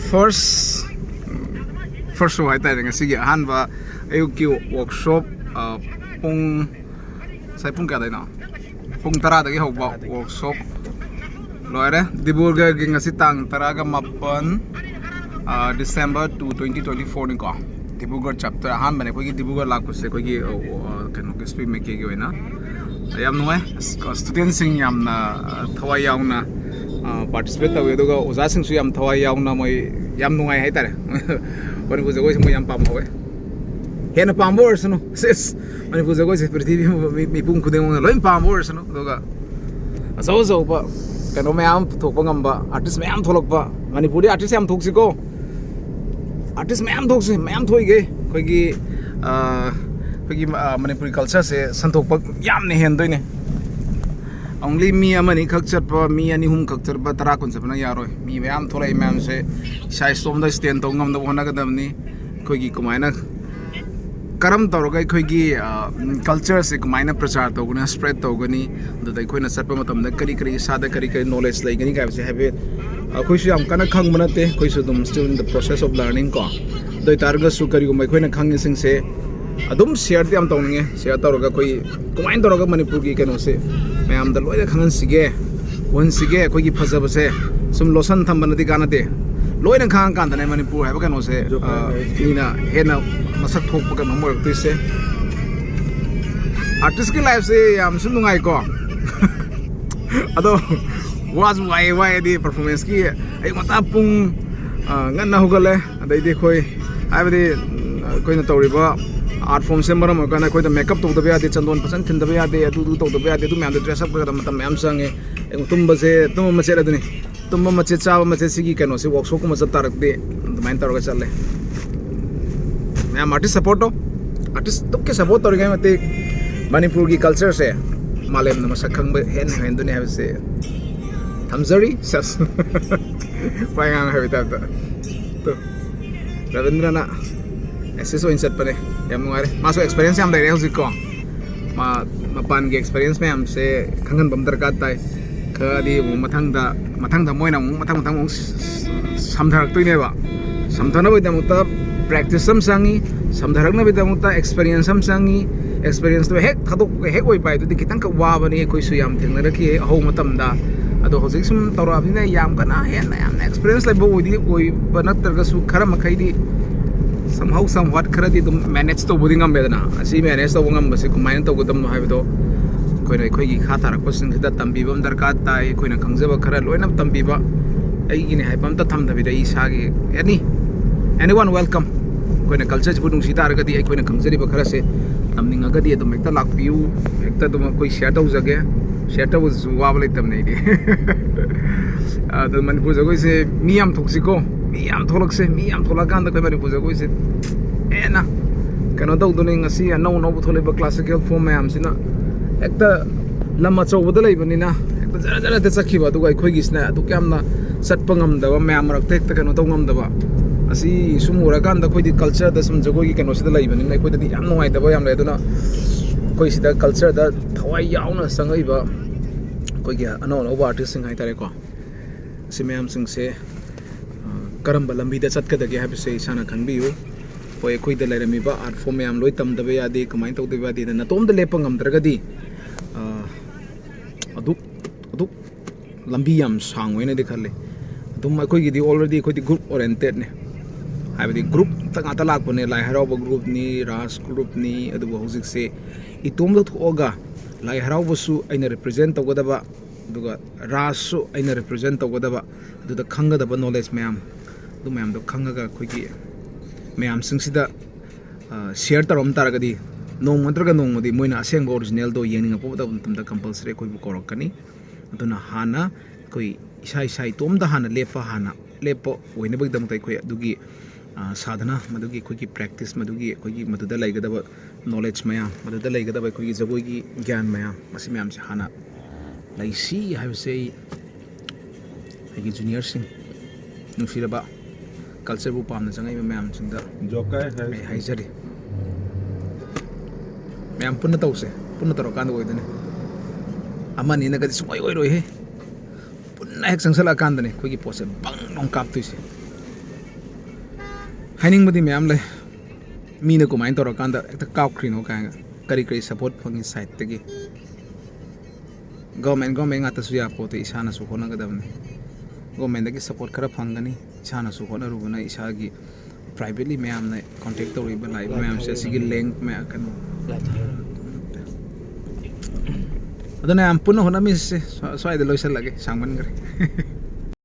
first show hai tai ngasi gi han ba ayuk ki workshop pung sai pung kya dai na pung tara da gi hok ba workshop loire Dibrugarh gi ngasi tang tara ga mapan December 2024 ni ko Dibrugarh chapter han bane ko gi Dibrugarh lak ko se ko gi kan ko speak make gi na yam noi student sing yam na thawai yaw na participate tawe do ga oza sing su yam thawai yaw na moi yam nungai hai tare Manipur jagoi sing moi yam pam howe hena pam bor sunu sis Manipur jagoi se prithvi mi pung khudeng loi pam bor sunu do ga zo ba kano mayam thok pa ngam ba artist mayam tholok ba Manipuri artist yam thok si ko artist mayam thok si mayam thoi ge khoi gi Manipuri culture se santhok pa yam ne hen doi ne only me amani khak chat pa me ani hum khak chat pa tara kun sapna yaroi mi mayam tholai mayam se sai som da stand to ngam da hona ga dam ni khoi gi kumaina karam tawra khoi gi culture se kumaina prachar to guna spread to gani da dai khoi na chat pa matam da kari sa da kari knowledge lai gani ga se have khoi su am kana khang manate khoi su dum still in the process of learning ko doi targa su kari gumai khoi na khang sing se adum share ti am tawninge share tawra khoi kumain tawra Manipur gi keno se mayam da loida khangan sige won sige khoi gi phajaba se sum losan tham banadi kana de loina khang kan da Manipur ha ba keno se ina hena masak thok pa kan mor ti se artist ki life se yam sun nungai ko ado was why di performance ki ai mata pung ngan na hugale adai de khoi ai ba di koi na tawriba art form se maram kana koi da makeup to da ya de chandon pasan thin da ya de adu to da ya de du man da dress up ka matam yam sange tumba ma se la duni tumba ma che cha ma che sigi kano se workshop ma sa tarak de main tar ga challe मैं artist support artist तो के support और क्या मते Manipur की culture से मालेम न मसक खंग हेन दुनिया है से थमजरी सस पाएंगे है बिता तो रविंद्र ना ऐसे सो इंसर्ट पने यम नुआरे मासो experience हम दे रहे हो जिको मा पान के experience में हमसे खंगन बम दरकार ताई खदी वो मथंग दा मोय ना मथंग समधरक तो नहीं बा समधना भी दमुता practice some sangi samdharakna bidamuta experience some sangi experience to hek thadok hek oi pai to kitang ka wa bani koi su yam thengna rakhi ho matam da ado hojik sum tawra bina yam kana hen yam experience lai bo odi oi banak targa su khara makhai di somehow somewhat khara di dum manage to boding am bedana asi manage to ngam basi kumain to godam no haido koi nai khoi gi kha tarak pasing sida tambi bam darka tai koi na khangjaba khara loina tambi ba ai gi ne haipam ta tham da bi dai sa gi anyone welcome कोई culture से बुनुंग सीता रगदी कोई खंगजरी बखरा से तमनिंग अगदी दम एकता लाकपियू एकता दम कोई share तो जगे शेयर तो वाब लेतम नहीं दी Manipur जगोई से मियाम थोक्सिको मियाम थोलक से मियाम थोला कांद कोई Manipur जगोई से एना कनो दौ दुने ngasi नौ नौ थोले ब क्लासिकल फॉर्म में हमसिना एकता लम्मा चौबद लेबनिना एकता जरा जरा ते चखिबा दुगा खोई गिसना दु क्यामना सटप ngam da मैम रखते एकता कनो तो ngam da asi sumura kan da koi di culture da sum jagoi gi kano sida lai bani nai koi da yam noi da ba yam le duna koi sida culture da thawai yaw na sangai ba koi gi ano no artist sing hai tare ko si mayam sing se karam ba lambi da chat ka da gi ha se sana khan bi yu koi koi da lai rami ba art form mayam loi tam da ba ya de kamai to da ba de na tom da le pangam dra ga di aduk lambi yam sang we na de khale dum koi gi di already koi di group oriented ne हाइबदी group तक लापने लाई हराव group नि रास group नि अदुबो हौजिक से इतोम the थोगा लाई हरावसु आइना represent तौगदबा दुगा रासु आइना रिप्रेजेंट तौगदबा दुदा खंगदबा नॉलेज मैम दु मैम दो खंगगा खोगी मैम सिंगसिदा शेयर तरम तारगदी नोंग मंत्रगा नोंगमदी मोइना असेंग ओरिजिनल दो येनिंग पोदा तमदा कंपलसरी कोई कोरकनी अदुना हाना कोई इसाई तोम दा हाना लेफा हाना लेपो ओइने बगदम तै कोई दुगी साधना मधुगी कोई प्रैक्टिस मधुगी कोई मधुदा लाइगदब नॉलेज मैम मधुदा लाइगदब कोई जगोगी ज्ञान मैम मसी मैम से हाना लाइसी है से जूनियर सिंह नुसीरबा कल्चर बु पामना चंगाई मैम सिंह दा जोका है हाइजरी मैम पुन्ना तौसे पुन्ना तरो कांद ओइदने अमानी नगदि सुमय ओइरोय हे hek sangsala kandani khoi gi pose bang long kap tuise haining madi mayam le mina ko main tora kanda ekta kap khrino ka kari kari support phangi side tegi government ngata su ya pote isana su hona gadamne government dagi support khara phangani isana su hona rubuna isa gi privately mayam na contact tori ba lai mayam se sigi link me akan adana am puno hona mi se so ide loisal lage sangman gare